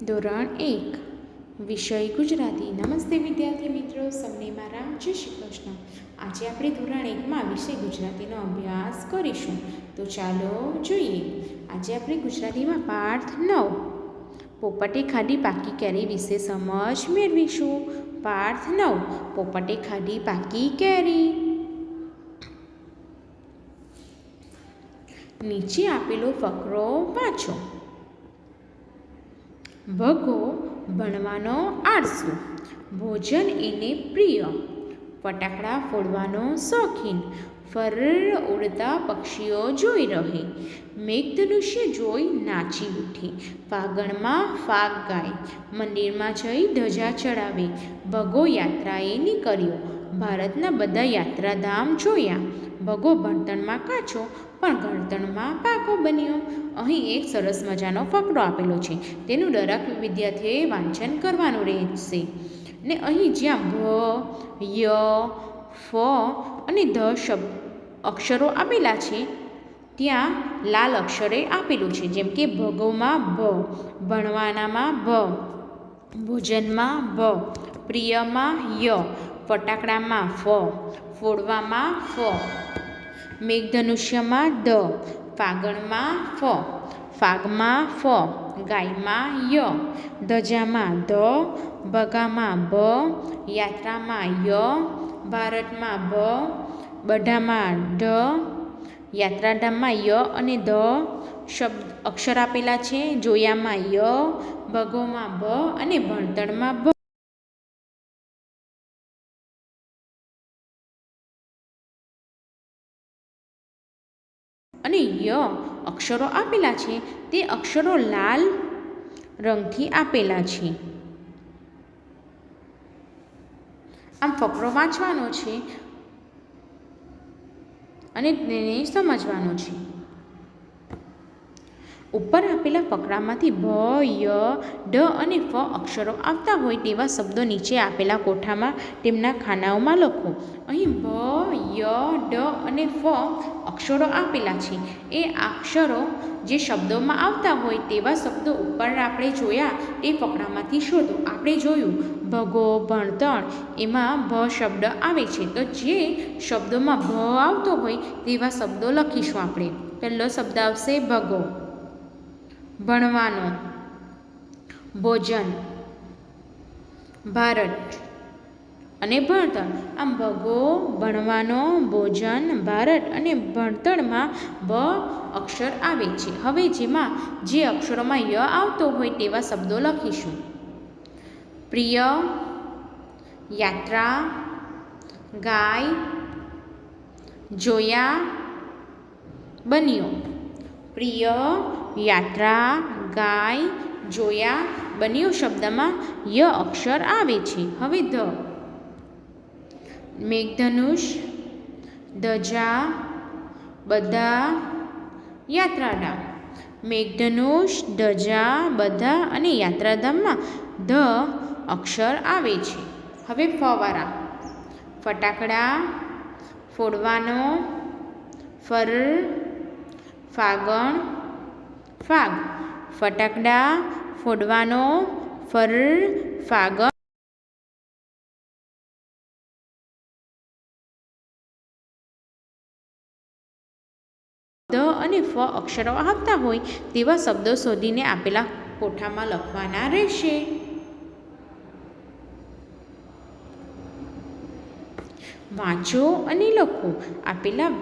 ધોરણ 1 વિષય ગુજરાતી. નમસ્તે વિદ્યાર્થી મિત્રો, સૌને મારા જય શ્રી કૃષ્ણ. આજે આપણે ધોરણ 1માં વિષય ગુજરાતીનો અભ્યાસ કરીશું. તો ચાલો જોઈએ. આજે આપણે ગુજરાતીમાં પાઠ 9 પોપટે ખાધી પાકી કેરી વિશે સમજ મેળવીશું. પાઠ 9 પોપટે ખાધી પાકી કેરી. નીચે આપેલો ફકરો વાંચો. ભગો ભણવાનો આળસુ, ભોજન એને પ્રિય, ફટાકડા ફોડવાનો શોખીન, ફર્ર ઉડતા પક્ષીઓ જોઈ રહે, મેઘધનુષ્ય જોઈ નાચી ઉઠી, ફાગણમાં ફાગ ગાય, મંદિરમાં જઈ ધજા ચડાવે, ભગો યાત્રાએ નીકળ્યો, ભારતના બધા યાત્રાધામ જોયા, ભગો ભણતરમાં કાચો પણ ગણતરમાં પાકો બન્યો. અહીં એક સરસ મજાનો ફકરો આપેલો છે. તેનું દરેક વિદ્યાર્થીઓએ વાંચન કરવાનું રહેશે. ને અહીં જ્યાં ભ, ય, ફ અને ધ અક્ષરો આપેલા છે ત્યાં લાલ અક્ષરે આપેલું છે. જેમ કે ભગોમાં ભ, ભણવાનામાં ભ, ભોજનમાં ભ, પ્રિયમાં ય, ફટાકડામાં ફ, ફોડવામાં ફ, મેઘધનુષ્યમાં દ, ફાગણમાં ફ, ફાગમાં ફ, ગાયમાં ય, ધજામાં ધ, ભગામાં ભ, યાત્રામાં ય, ભારતમાં ભ, બધામાં ઢ, યાત્રાધામમાં ય અને ધ શબ્દ અક્ષર આપેલા છે. જોયામાં ય, ભગોમાં ભ અને ભણતરમાં ભ. અને ય અક્ષરો આપેલા છે તે અક્ષરો લાલ રંગથી આપેલા છે. આમ ફકરો વાંચવાનો છે અને તેને સમજવાનો છે. ઉપર આપેલા ફકરામાંથી ભ, ય, ઢ અને ફ અક્ષરો આવતા હોય તેવા શબ્દો નીચે આપેલા કોઠામાં તેમના ખાનાઓમાં લખો. અહીં ભ, ય, ઢ અને ફ અક્ષરો આપેલા છે. એ અક્ષરો જે શબ્દોમાં આવતા હોય તેવા શબ્દો ઉપર આપણે જોયા તે ફકરામાંથી શોધો. આપણે જોયું ભગો, ભણતર, એમાં ભ શબ્દ આવે છે. તો જે શબ્દોમાં ભ આવતો હોય તેવા શબ્દો લખીશું આપણે. પહેલો શબ્દ આવશે ભગો, ભણવાનો, ભોજન, ભારત અને ભણતર. આમ ભગો, ભણવાનો, ભોજન, ભારત અને ભણતરમાં ભ અક્ષર આવે છે. હવે જેમાં જે અક્ષરોમાં ય આવતો હોય તેવા શબ્દો લખીશું. પ્રિય, યાત્રા, ગાય, જોયા, બન્યો. પ્રિય, યાત્રા, ગાય, જોયા, બન્યો શબ્દમાં ય અક્ષર આવે છે. હવે ધ, મેઘધનુષ, ધજા, બધા, યાત્રાધામ. મેઘધનુષ, ધજા, બધા અને યાત્રાધામમાં ધ અક્ષર આવે છે. હવે ફ વાળા. ફટાકડા ફોડવાનો, ફર, ફાગણ, ફાગ. ફટાકડા ફોડવાનો, ફર, ફાગણ. ધ અને ફ અક્ષરો આવતા હોય તેવા શબ્દો શોધીને આપેલા કોઠામાં લખવાના રહેશે. વાંચો અને લખો. આપેલા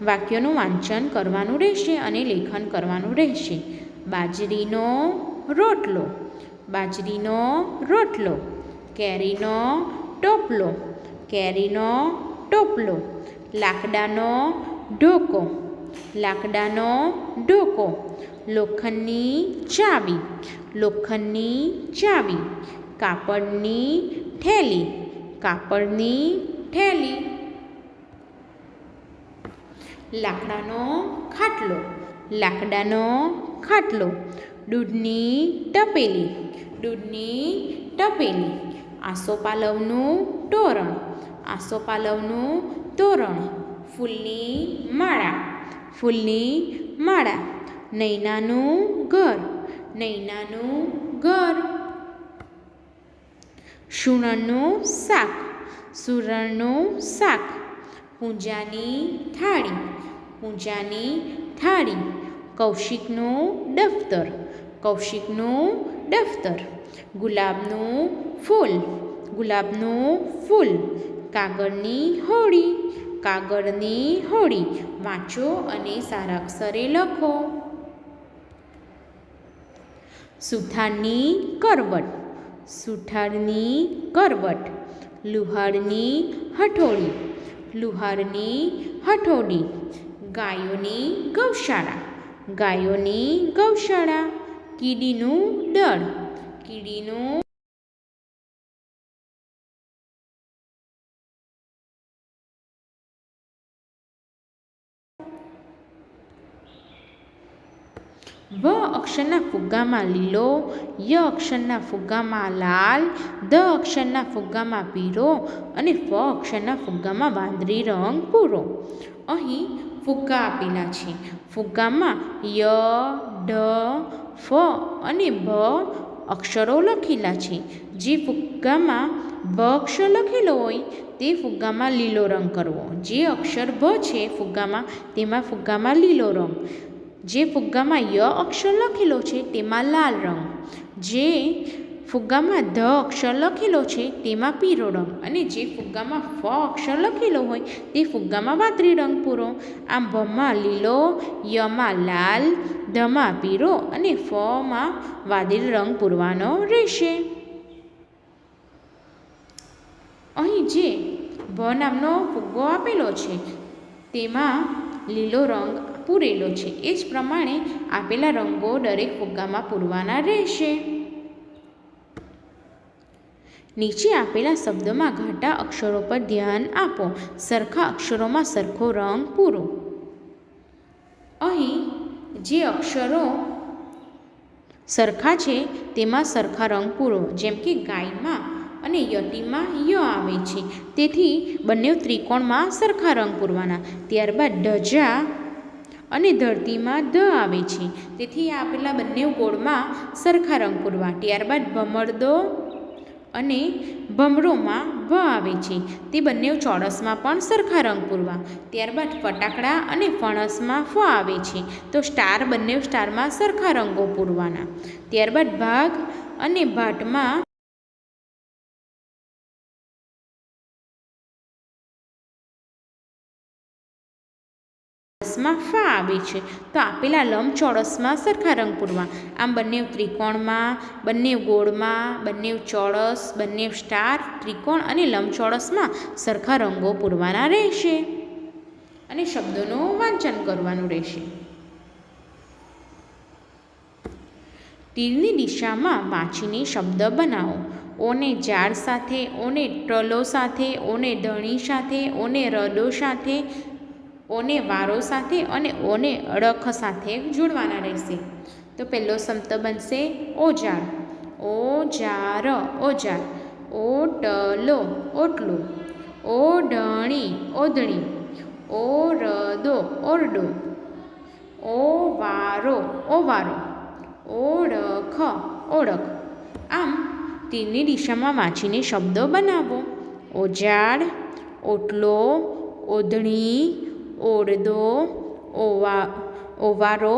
વાક્યોનું વાંચન કરવાનું રહેશે અને લેખન કરવાનું રહેશે. બાજરીનો રોટલો, બાજરીનો રોટલો. કેરીનો ટોપલો, કેરીનો ટોપલો. લાકડાનો ઢોકો, લાકડાનો ઢોકો. લોખંડની ચાવી, લોખંડની ચાવી. કાપડની થેલી, કાપડની થેલી. લાકડાનો ખાટલો, લાકડાનો ખાટલો. દૂધની તપેલી, દૂધની તપેલી. આસોપાલવનું તોરણ, આસોપાલવનું તોરણ. ફૂલની માળા, ફૂલની માળા. નૈનાનું ઘર, નૈનાનું ઘર. સુરણનું શાક, સુરણનું શાક. પૂંજાની થાળી, પૂંજાની થાળી. કૌશિકનું દફતર, કૌશિકનું દફતર. ગુલાબનું ફૂલ, ગુલાબનું ફૂલ. કાગળની હોડી, કાગળની હોડી. વાંચો અને સારા અક્ષરે લખો. સુથારની કરવટ, સુથારની કરવટ. લુહારની હથોડી, લુહારની હથોડી. ગાયોની ગૌશાળા, ગાયોની ગૌશાળા. કીડીનું દળ, કીડીનું વ અક્ષરના ફુગ્ગામાં લીલો, ય અક્ષરના ફુગ્ગામાં લાલ, દ અક્ષરના ફુગ્ગામાં પીળો અને ફ અક્ષરના ફુગ્ગામાં વાદળી રંગ પૂરો. અહીં ફુગ્ગા આપેલા છે. ફુગ્ગામાં ય, ઢ, ફ અને ભ અક્ષરો લખેલા છે. જે ફુગ્ગામાં ભ અક્ષર લખેલો હોય તે ફુગ્ગામાં લીલો રંગ કરવો. જે અક્ષર ભ છે ફુગ્ગામાં, તેમાં ફુગ્ગામાં લીલો રંગ. જે ફુગ્ગામાં ય અક્ષર લખેલો છે તેમાં લાલ રંગ. જે ફુગ્ગામાં ધ અક્ષર લખેલો છે તેમાં પીળો રંગ અને જે ફુગ્ગામાં ફ અક્ષર લખેલો હોય તે ફુગ્ગામાં વાદળી રંગ પૂરો. આમ ભમાં લીલો, યમાં લાલ, ધમાં પીળો અને ફમાં વાદળી રંગ પૂરવાનો રહેશે. અહીં જે ભ નામનો ફુગ્ગો આપેલો છે તેમાં લીલો રંગ પૂરેલો છે. એ જ પ્રમાણે આપેલા રંગો દરેક ફુગ્ગામાં પૂરવાના રહેશે. નીચે આપેલા શબ્દોમાં ઘાટા અક્ષરો પર ધ્યાન આપો. સરખા અક્ષરોમાં સરખો રંગ પૂરો. અહીં જે અક્ષરો સરખા છે તેમાં સરખા રંગ પૂરો. જેમ કે ગાયમાં અને યટીમાં ય આવે છે, તેથી બંને ત્રિકોણમાં સરખા રંગ પૂરવાના. ત્યારબાદ ઢજા અને ધરતીમાં ધ આવે છે, તેથી આપેલા બંને ગોળમાં સરખા રંગ પૂરવા. ત્યારબાદ ભમરડો અને ભમરોમાં ભ આવે છે, તે બંને ચોરસમાં પણ સરખા રંગ પૂરવા. ત્યારબાદ ફટાકડા અને ફણસમાં ફ આવે છે, તો સ્ટાર બંને સ્ટારમાં સરખા રંગો પૂરવાના. ત્યારબાદ ભાગ અને ભાટમાં ફા આવે છે, તો આપેલા લંબચોરસમાં સરખા રંગ પૂરવા. આમ બંને ત્રિકોણમાં, બંને ગોળમાં, બંને ચોરસ, બંને સ્ટાર, ત્રિકોણ અને લંબચોરસમાં સરખા રંગો પૂરવાના રહેશે અને શબ્દોનું વાંચન કરવાનું રહેશે. તીરની દિશામાં વાંચીને શબ્દ બનાવો. ઓને ઝાડ સાથે, ઓને ટલો સાથે, ઓને ધણી સાથે, ઓને રદો સાથે, ઓને વારો સાથે અને ઓને અડખ સાથે જોડવાના રહેશે. તો પહેલો શબ્દ બનશે ઓજાર. ઓજાર, ઓજાર. ઓટલો, ઓટલો. ઓઢણી, ઓઢણી. ઓરડો, ઓરડો. ઓવારો, ઓવારો. ઓળખ, ઓળખ. આમ તીરની દિશામાં વાંચીને શબ્દો બનાવો. ઓજાડ, ઓટલો, ઓઢણી, ઓરડો, ઓવારો,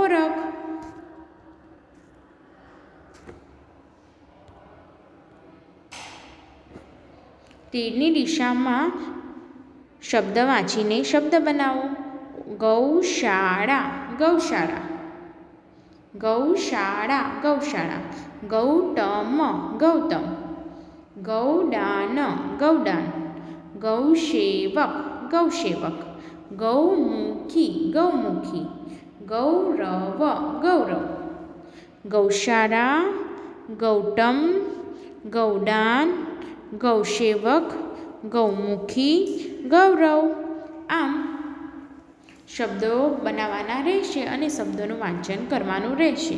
ઓળખ. તીરની દિશામાં શબ્દ વાંચીને શબ્દ બનાવો. ગૌશાળા, ગૌશાળા. ગૌશાળા, ગૌશાળા. ગૌતમ, ગૌતમ. ગૌદાન, ગૌદાન. ગૌસેવક, ગૌસેવક. ગૌમુખી, ગૌમુખી. ગૌરવ, ગૌરવ. ગૌશાળા, ગૌતમ, ગૌદાન, ગૌસેવક, ગૌમુખી, ગૌરવ. આમ શબ્દો બનાવવાના રહેશે અને શબ્દોનું વાંચન કરવાનું રહેશે.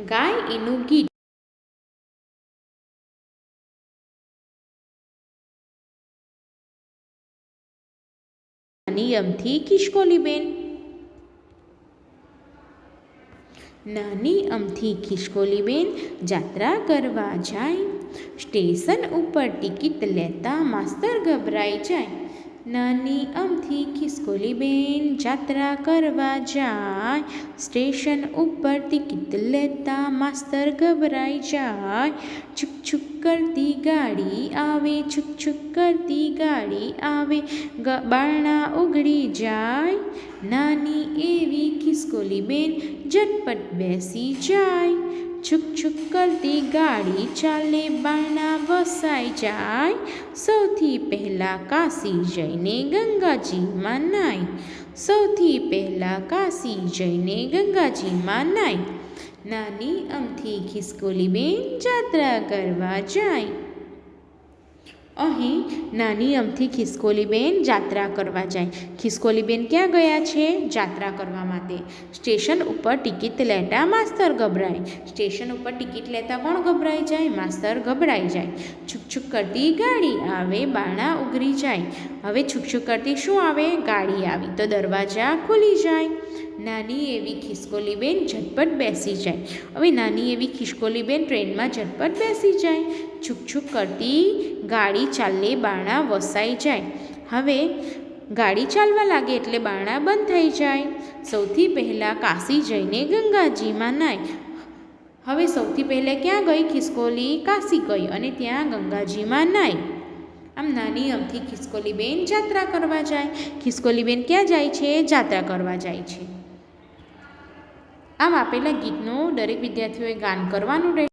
ગાય એનું ગીત. નિયમથી ખિસકોલી બેન. નાની અમથી ખિસકોલી બેન જાત્રા કરવા જાય, સ્ટેશન ઉપર ટિકિટ લેતા માસ્તર ગભરાઈ જાય. નાની અમથી ખિસકોલી બેન જાત્રા કરવા જાય, સ્ટેશન ઉપર ટિકિટ લેતા માસ્તર ગભરાઈ જાય. છુક છુક કરતી ગાડી આવે, છુક છુક કરતી ગાડી આવે, બારણા ઉઘડી જાય. નાની એવી ખિસકોલી બેન ઝટપટ બેસી જાય. છુક છુક કરતી ગાડી ચાલે, બારણા વસાઈ જાય. સૌથી પહેલાં કાશી જઈને ગંગાજીમાં નાય, સૌથી પહેલાં કાશી જઈને ગંગાજીમાં નાય. નાની અમથી ખિસકોલી બેન જાત્રા કરવા જાય. અહીં નાની અમથી ખિસકોલી બેન જાત્રા કરવા જાય. ખિસકોલી બેન ક્યાં ગયા છે? જાત્રા કરવા માટે. સ્ટેશન ઉપર ટિકિટ લેતા માસ્તર ગભરાય. સ્ટેશન ઉપર ટિકિટ લેતા કોણ ગભરાઈ જાય? માસ્તર ગભરાઈ જાય. છુક છુક કરતી ગાડી આવે, બારણા ઉઘરી જાય. હવે છુક છુક કરતી શું આવે? ગાડી આવી તો દરવાજા ખુલી જાય. નાની એવી ખિસકોલી બેન ઝટપટ બેસી જાય. હવે નાની એવી ખિસકોલી બેન ટ્રેનમાં ઝટપટ બેસી જાય. છુક છુક કરતી ગાડી ચાલે, બારણા વસાઈ જાય. હવે ગાડી ચાલવા લાગે એટલે બારણા બંધ થઈ જાય. સૌથી પહેલાં કાશી જઈને ગંગાજીમાં નાય. હવે સૌથી પહેલાં ક્યાં ગઈ ખિસકોલી? કાશી ગઈ અને ત્યાં ગંગાજીમાં નાય. આમ નાની અમથી ખિસકોલી બેન જાત્રા કરવા જાય. ખિસકોલી બેન ક્યાં જાય છે? જાત્રા કરવા જાય છે. આમ આપેલા ગીતનું દરેક વિદ્યાર્થીઓએ ગાન કરવાનું રહે.